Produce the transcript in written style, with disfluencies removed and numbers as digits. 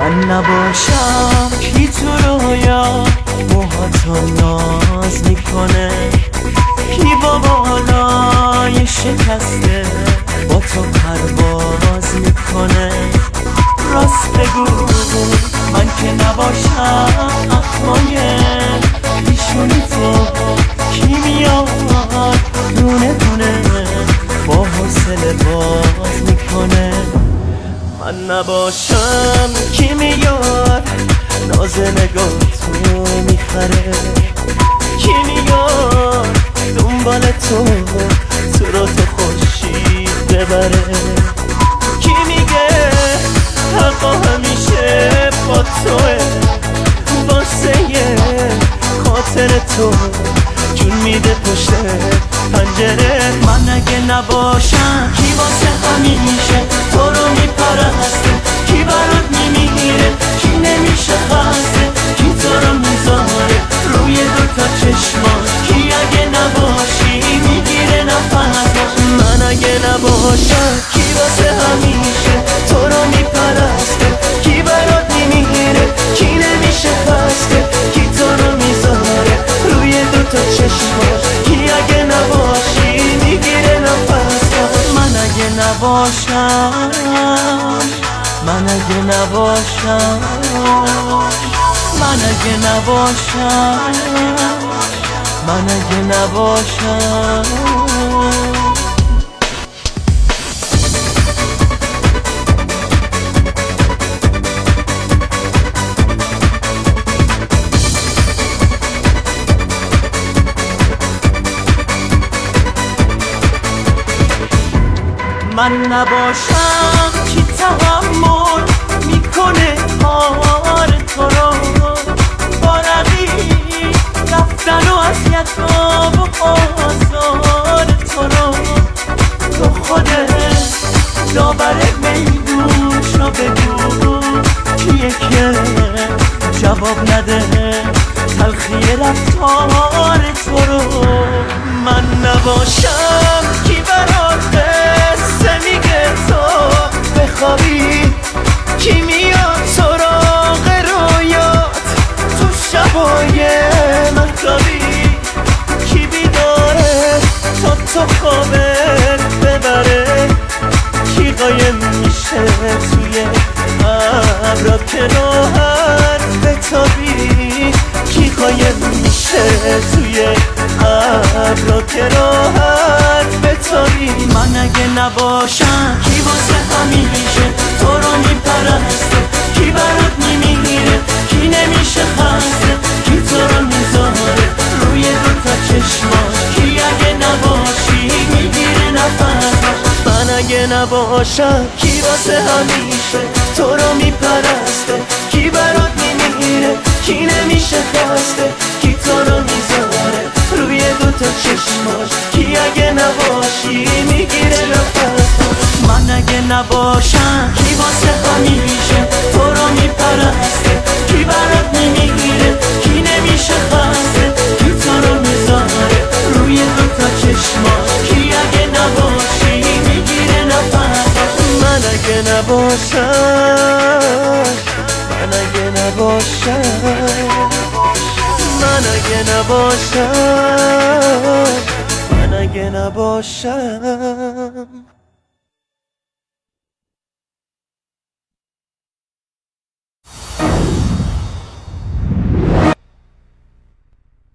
من نباشم کی تو رویا موهاتو ناز میکنه، کی با بالای شکسته با تو پرواز میکنه. راست بگو من که نباشم اخمای پیشونی تو کی میاد دونه دونه با حوصله باز میکنه. من نباشم کی میاد ناز نگاه تو میخره، کی میاد دنبال تو رو تو خورشید ببره، کی میگه حقا همیشه با توه واسه خاطر تو جون میده پشت پنجره. من اگه نباشم کی واسه همیشه تو رو میپرسته، کی برات میمیره کی نمیشه خسته، کی تو رو میذاره روی دوتا چشماش، کی اگه نباشی میگیره نفسش. من اگه نباشم کی واسه همیشه تو رو میپرسته، کی برات میمیره کی نمیشه خسته، کی تو رو میذاره روی دوتا چشماش، کی اگه نباشی میگیره نفسش. من اگه نباشم، من اگه نباشم، من اگه نباشم، من اگه نباشم. من نباشم کی تحمل میکنه کار تو رو، با رقیب رفتن و اذیت‌ها و آزار تو رو. تو خودت داور میدونشو بگو کیه که جواب نده تلخی رفتار تو رو. من نباشم کی برات قصه میگه تو بخوابی، کی میاد سراغ رویات تو شبای مهتابی، کی بیداره تا تو خوابت ببره، کی قایم میشه توی ابرا که راحت بتابی، کی قایم میشه توی ابرا که راحت بتابی. من اگه نباشم کی واسه همیشه تو رو میپرسته، کی برات میمیره کی نمیشه خسته، کی تو رو میذاره روی دوتا چشماش، کی اگه نباشی میگیره نفسش. من اگه نباشم کی واسه همیشه تو رو میپرسته، کی برات میمیره کی نمیشه خسته، کی تو رو میذاره روی دوتا چشماش، کی اگه نباشی میگیره نفسش. من اگه نباشم کی واسه همیشه تو رو میپرسته، کی برات میمیره کی نمیشه خسته، کی تو رو میذاره روی دوتا چشماش، کی اگه نباشی میگیره نفسش. من اگه نباشم، من اگه نباشم، من اگه نباشم، من اگه نباشم.